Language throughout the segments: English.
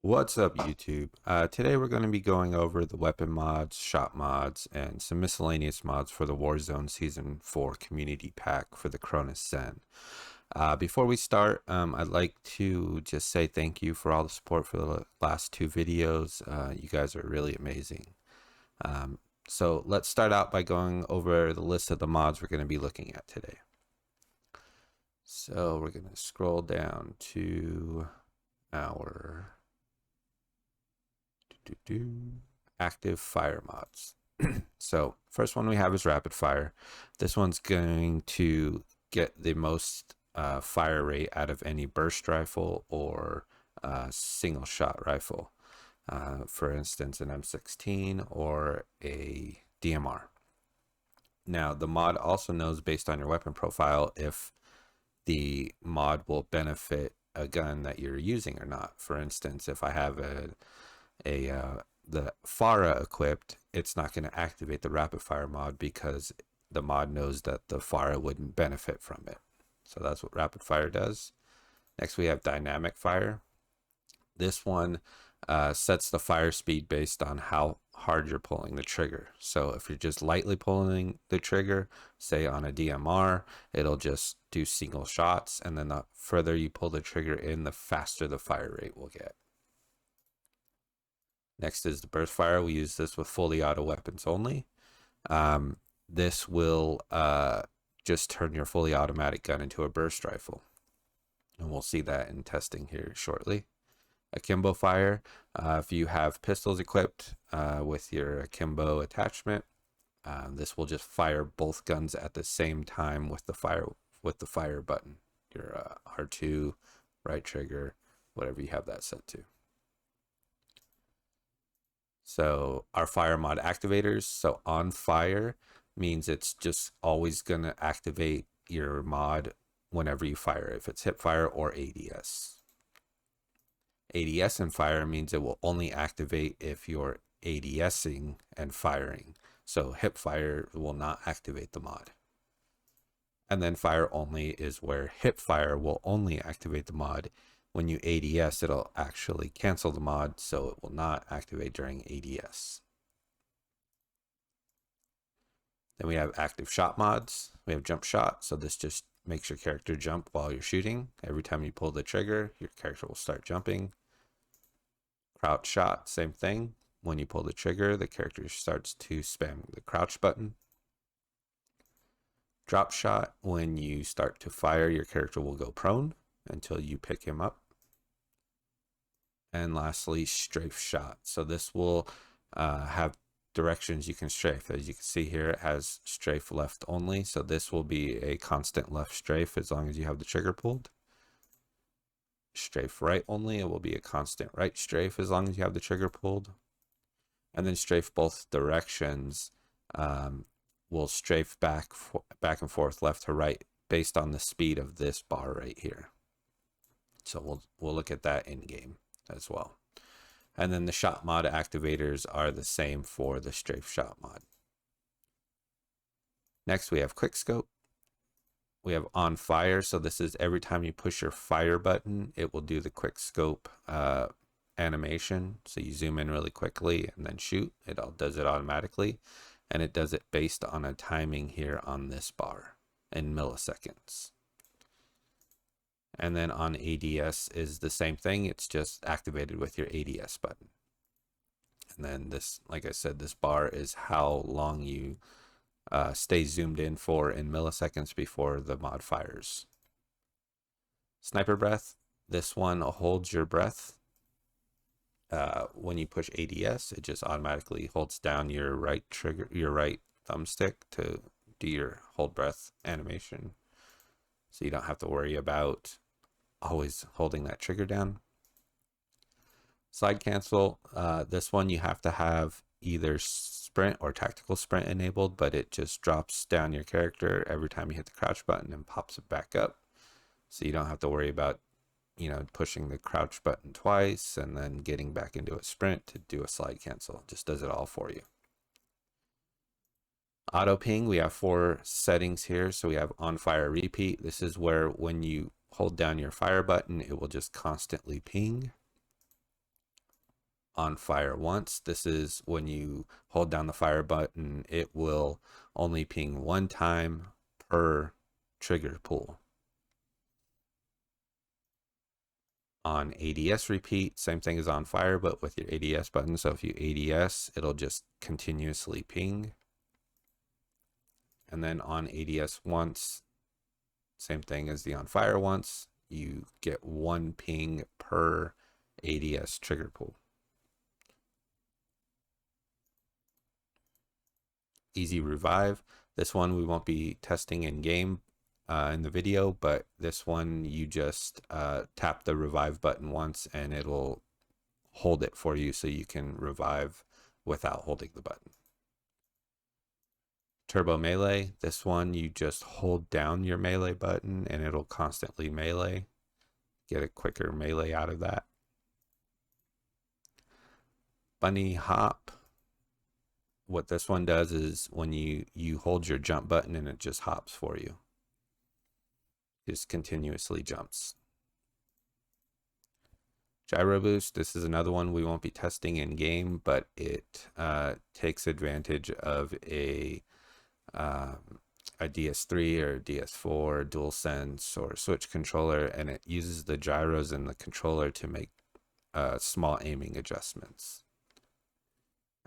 What's up, YouTube? Today we're going to be going over the weapon mods, shop mods, and some miscellaneous mods for the Warzone Season 4 Community Pack for the Cronus Zen. Before we start, I'd like to just say thank you for all the support for the last two videos. You guys are really amazing. So let's start out by going over the list of the mods we're going to be looking at today. So we're going to scroll down to our active fire mods. So first one we have is rapid fire. This one's going to get the most fire rate out of any burst rifle or single shot rifle. For instance, an M16 or a DMR. Now the mod also knows based on your weapon profile if the mod will benefit a gun that you're using or not. For instance, if I have the Farah equipped, it's not going to activate the rapid fire mod because the mod knows that the Farah wouldn't benefit from it. So that's what rapid fire does. Next we have dynamic fire. This one sets the fire speed based on how hard you're pulling the trigger. So if you're just lightly pulling the trigger, say on a DMR, it'll just do single shots, and then the further you pull the trigger in, the faster the fire rate will get. Next is the burst fire. We use this with fully auto weapons only. This will just turn your fully automatic gun into a burst rifle. And we'll see that in testing here shortly. Akimbo fire. If you have pistols equipped with your akimbo attachment, this will just fire both guns at the same time with the fire button. Your R2, right trigger, whatever you have that set to. So our fire mod activators, so on fire means it's just always going to activate your mod whenever you fire, if it's hip fire or ADS. ADS and fire means it will only activate if you're ADSing and firing. So hip fire will not activate the mod. And then fire only is where hip fire will only activate the mod. When you ADS, it'll actually cancel the mod, so it will not activate during ADS. Then we have active shot mods. We have jump shot, so this just makes your character jump while you're shooting. Every time you pull the trigger, your character will start jumping. Crouch shot, same thing. When you pull the trigger, the character starts to spam the crouch button. Drop shot, when you start to fire, your character will go prone until you pick him up. And lastly, strafe shot. So this will have directions you can strafe. As you can see here, it has strafe left only. So this will be a constant left strafe as long as you have the trigger pulled. Strafe right only, it will be a constant right strafe as long as you have the trigger pulled. And then strafe both directions will strafe back and forth, left to right, based on the speed of this bar right here. So we'll look at that in game as well. And then the shot mod activators are the same for the strafe shot mod. Next we have quick scope. We have on fire, so this is every time you push your fire button, it will do the quick scope animation. So you zoom in really quickly and then shoot. It all does it automatically, and it does it based on a timing here on this bar in milliseconds. And then on ADS is the same thing. It's just activated with your ADS button. And then this, like I said, this bar is how long you stay zoomed in for in milliseconds before the mod fires. Sniper breath. This one holds your breath. When you push ADS, it just automatically holds down your right trigger, your right thumbstick to do your hold breath animation. So you don't have to worry about always holding that trigger down. Slide cancel. This one you have to have either sprint or tactical sprint enabled, but it just drops down your character every time you hit the crouch button and pops it back up. So you don't have to worry about, pushing the crouch button twice and then getting back into a sprint to do a slide cancel. It just does it all for you. Auto ping, we have 4 settings here. So we have on fire repeat. This is where when you hold down your fire button, it will just constantly ping. on fire once. This is when you hold down the fire button, it will only ping one time per trigger pull. On ADS repeat, same thing as on fire, but with your ADS button. So if you ADS, it'll just continuously ping. And then on ADS once, same thing as the on fire once, you get one ping per ADS trigger pull. Easy revive. This one we won't be testing in game in the video, but this one you just tap the revive button once and it'll hold it for you so you can revive without holding the button. Turbo melee, this one you just hold down your melee button and it'll constantly melee. Get a quicker melee out of that. Bunny hop, what this one does is when you hold your jump button and it just hops for you. Just continuously jumps. Gyro boost, this is another one we won't be testing in game, but it takes advantage of a DS3 or DS4 DualSense or Switch controller, and it uses the gyros in the controller to make small aiming adjustments.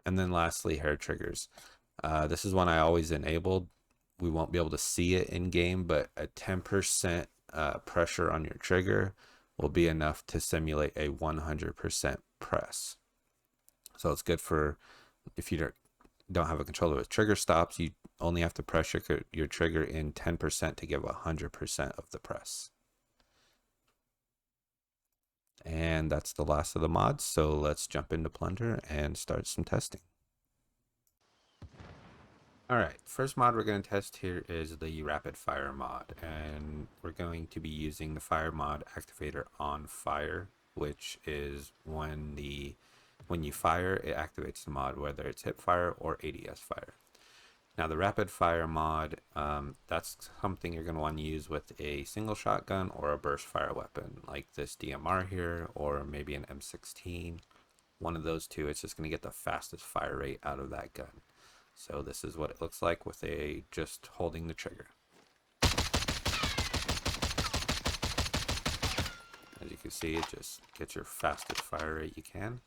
And then lastly, hair triggers. This is one I always enabled. We won't be able to see it in game, but a 10% pressure on your trigger will be enough to simulate a 100% press. So it's good for if you don't have a controller with trigger stops, you only have to press your trigger in 10% to give 100% of the press. And that's the last of the mods, so let's jump into Plunder and start some testing. Alright, first mod we're going to test here is the rapid fire mod, and we're going to be using the fire mod activator on fire, which is when you fire, it activates the mod, whether it's hip fire or ADS fire. Now the rapid fire mod, that's something you're going to want to use with a single shotgun or a burst fire weapon, like this DMR here, or maybe an M16. One of those two, it's just going to get the fastest fire rate out of that gun. So this is what it looks like with just holding the trigger. As you can see, it just gets your fastest fire rate you can.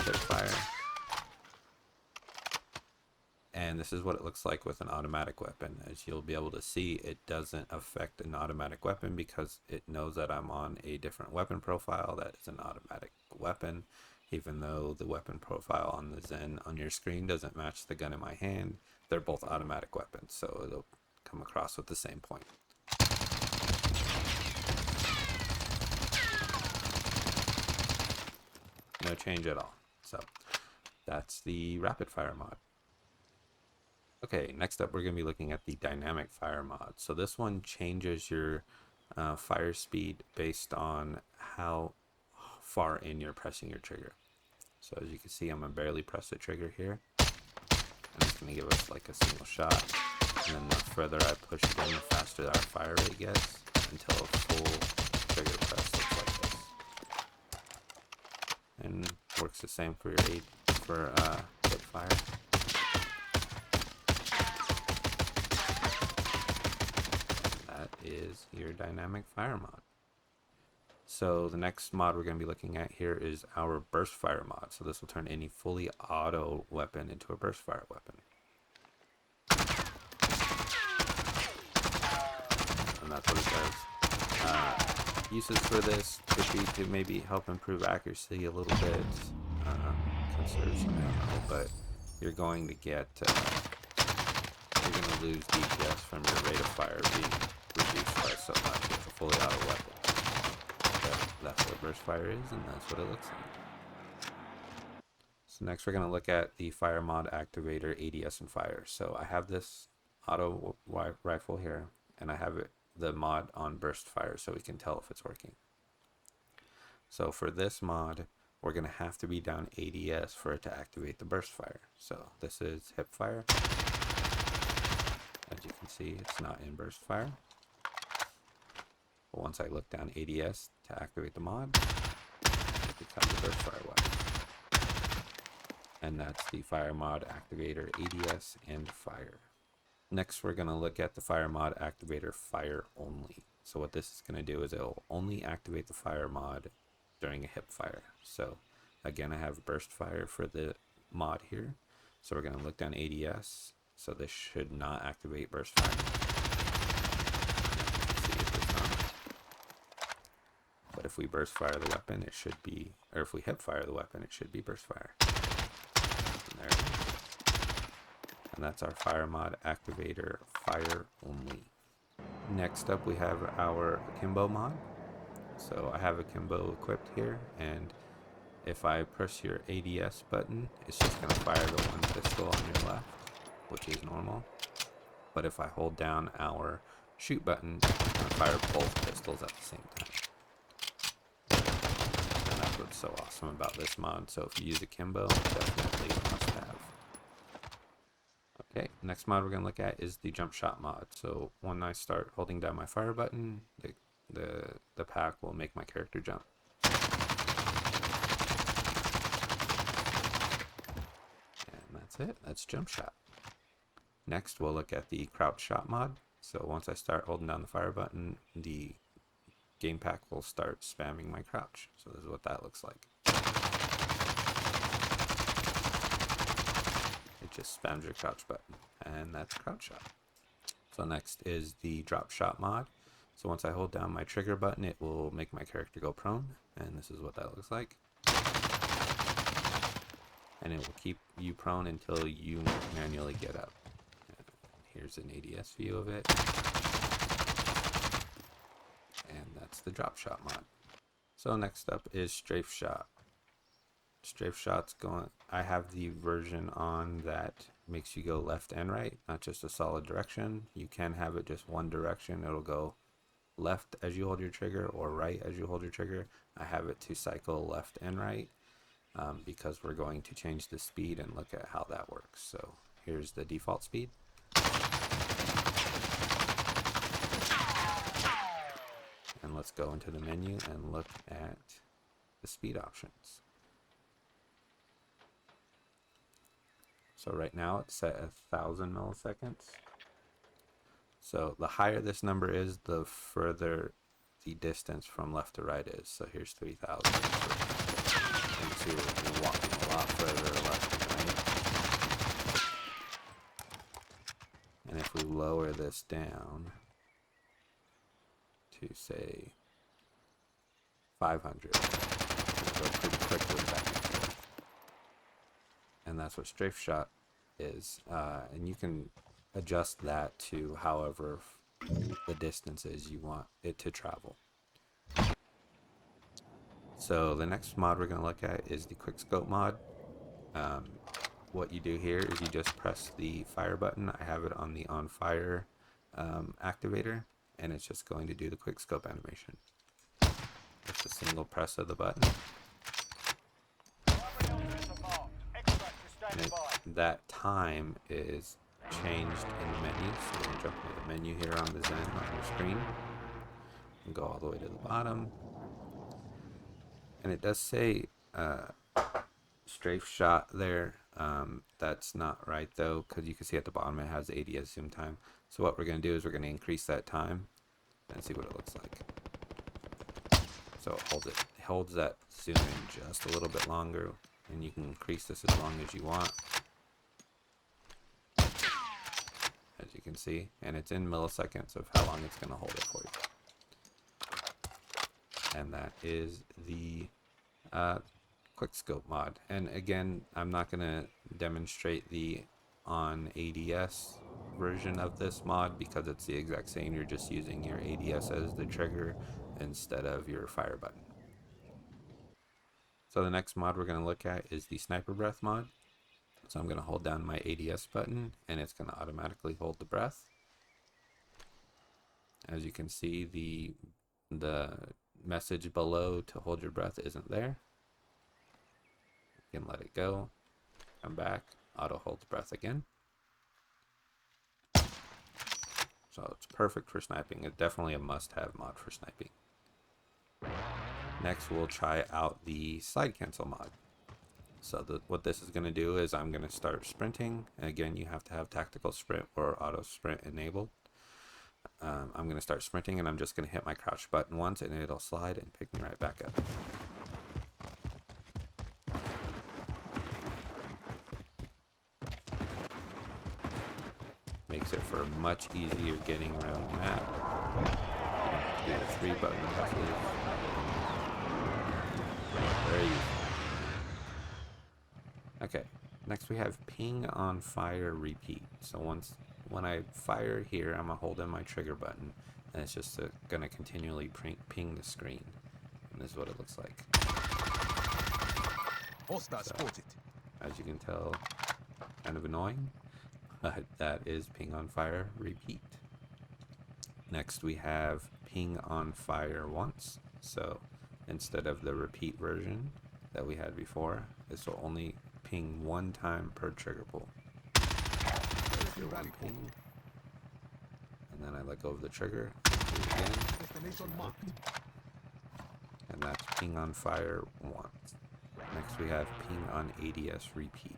Hip fire. And this is what it looks like with an automatic weapon. As you'll be able to see, it doesn't affect an automatic weapon because it knows that I'm on a different weapon profile that is an automatic weapon. Even though the weapon profile on the Zen on your screen doesn't match the gun in my hand, they're both automatic weapons, so it'll come across with the same point. No change at all. So that's the rapid fire mod. Okay, next up we're going to be looking at the dynamic fire mod. So this one changes your fire speed based on how far in you're pressing your trigger. So as you can see, I'm going to barely press the trigger here. And it's going to give us like a single shot. And then the further I push it in, the faster our fire rate gets until a full trigger press looks like this. And works the same for your hip fire. That is your dynamic fire mod. So the next mod we're going to be looking at here is our burst fire mod. So this will turn any fully auto weapon into a burst fire weapon. And that's what it does. Uses for this could be to maybe help improve accuracy a little bit, conserve some ammo, but you're going to get, you're going to lose DPS from your rate of fire being reduced by so much with a fully auto weapon. That's what burst fire is, and that's what it looks like. So next we're going to look at the fire mod activator ADS and fire. So I have this auto rifle here, and I have the mod on burst fire so we can tell if it's working. So for this mod, we're going to have to be down ADS for it to activate the burst fire. So this is hip fire. As you can see, it's not in burst fire. But once I look down ADS to activate the mod, becomes a burst fire weapon. And that's the fire mod activator ADS and fire. Next, we're going to look at the fire mod activator fire only. So what this is going to do is it'll only activate the fire mod during a hip fire. So again, I have burst fire for the mod here. So we're going to look down ADS. So this should not activate burst fire. See if it's not. But if we burst fire the weapon, it should be, or if we hip fire the weapon, it should be burst fire. And there it is. And that's our fire mod activator fire only. Next up we have our akimbo mod. So I have akimbo equipped here, and if I press your ADS button, it's just going to fire the one pistol on your left, which is normal. But if I hold down our shoot button, it's going to fire both pistols at the same time. And that's what's so awesome about this mod. So if you use akimbo, definitely a must have. Okay, next mod we're going to look at is the jump shot mod. So when I start holding down my fire button, the pack will make my character jump. And that's it. That's jump shot. Next we'll look at the crouch shot mod. So once I start holding down the fire button, the game pack will start spamming my crouch. So this is what that looks like. It just spams your crouch button, and that's crouch shot. So next is the drop shot mod. So once I hold down my trigger button, it will make my character go prone, and this is what that looks like. And it will keep you prone until you manually get up. Here's an ADS view of it. And that's the drop shot mod. So next up is strafe shot. Strafe shot's going, I have the version on that makes you go left and right, not just a solid direction. You can have it just one direction. It'll go left as you hold your trigger or right as you hold your trigger. I have it to cycle left and right because we're going to change the speed and look at how that works. So here's the default speed. And let's go into the menu and look at the speed options. So right now it's set at 1,000 milliseconds. So the higher this number is, the further the distance from left to right is. So here's 3,000. You can see we're walking a lot further left and right. And if we lower this down to say 500, it'll go pretty quickly back and forth. And that's what strafe shot is, and you can adjust that to however the distance is you want it to travel. So the next mod we're going to look at is the quick scope mod. What you do here is you just press the fire button. I have it on the on fire activator, and it's just going to do the quick scope animation. Just a single press of the button. And that time is changed in the menu. So we're going to jump into the menu here on the Zen on your screen and go all the way to the bottom. And it does say strafe shot there. That's not right though, because you can see at the bottom it has ADS zoom time. So what we're going to do is we're going to increase that time and see what it looks like. So it holds that zoom in just a little bit longer, and you can increase this as long as you want, as you can see, and it's in milliseconds of how long it's going to hold it for you. And that is the quick scope mod. And again, I'm not going to demonstrate the on ADS version of this mod because it's the exact same. You're just using your ADS as the trigger instead of your fire button. So the next mod we're going to look at is the sniper breath mod. So I'm going to hold down my ADS button and it's going to automatically hold the breath. As you can see, the message below to hold your breath isn't there. You can let it go, come back, auto hold the breath again. So it's perfect for sniping. It's definitely a must-have mod for sniping. Next, we'll try out the slide cancel mod. So what this is going to do is I'm going to start sprinting. And again, you have to have tactical sprint or auto sprint enabled. I'm going to start sprinting, and I'm just going to hit my crouch button once, and it'll slide and pick me right back up. Makes it for much easier getting around the map. Do the 3 button presses. Very easy. Okay, next we have ping on fire repeat. So when I fire here, I'm gonna hold in my trigger button, and it's just gonna continually ping the screen. And this is what it looks like. So, as you can tell, kind of annoying, but that is ping on fire repeat. Next we have ping on fire once. So instead of the repeat version that we had before, this will only ping 1 time per trigger pull. There's your 1 ping. And then I let go of the trigger, again, and that's ping on fire once. Next we have ping on ADS repeat.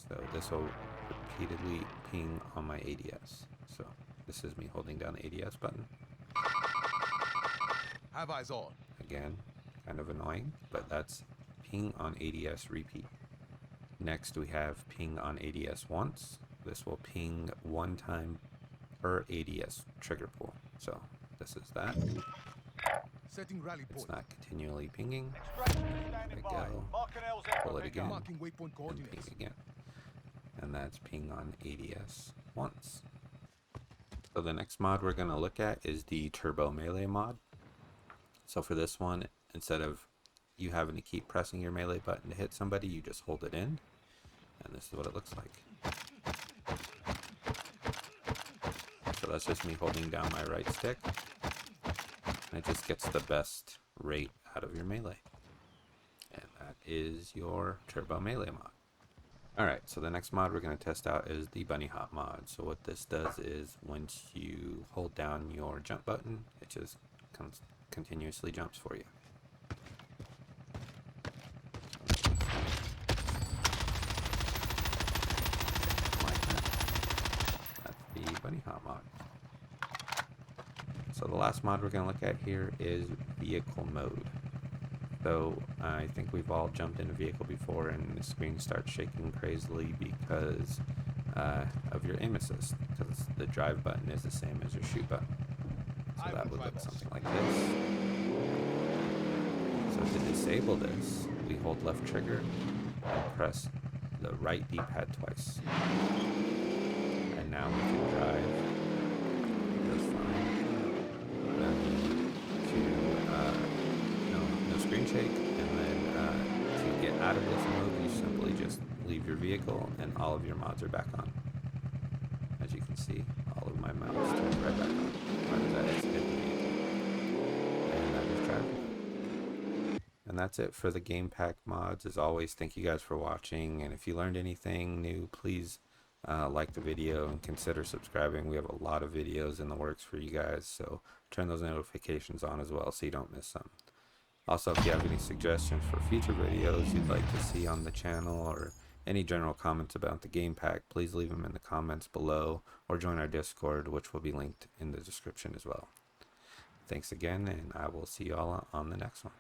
So this will repeatedly ping on my ADS. So this is me holding down the ADS button. Have eyes on. Again, kind of annoying, but that's ping on ADS repeat. Next we have ping on ADS once. This will ping 1 time per ADS trigger pull. So this is that. Setting rally point. It's not continually pinging. There we go. Pull it again. Marking waypoint And coordinates. ping again. And that's ping on ADS once. So the next mod we're going to look at is the turbo melee mod. So for this one, instead of you having to keep pressing your melee button to hit somebody, you just hold it in. And this is what it looks like. So that's just me holding down my right stick. And it just gets the best rate out of your melee. And that is your turbo melee mod. Alright, so the next mod we're going to test out is the bunny hop mod. So what this does is once you hold down your jump button, it just continuously jumps for you. Like that. That's the bunny hop mod. So the last mod we're going to look at here is vehicle mode. So I think we've all jumped in a vehicle before and the screen starts shaking crazily because of your aim assist, because the drive button is the same as your shoot button. So that would look something like this. So to disable this, we hold left trigger and press the right D-pad twice. And now we can drive just fine. No screen shake, and then to get out of this mode, you simply just leave your vehicle and all of your mods are back on. As you can see, all of my mods turn right back on. Right as I exit the vehicle. And that is driving. And that's it for the game pack mods. As always, thank you guys for watching, and if you learned anything new, please like the video and consider subscribing. We have a lot of videos in the works for you guys, so turn those notifications on as well so you don't miss some. Also, if you have any suggestions for future videos you'd like to see on the channel, or any general comments about the game pack, please leave them in the comments below or join our Discord, which will be linked in the description as well. Thanks again, and I will see you all on the next one.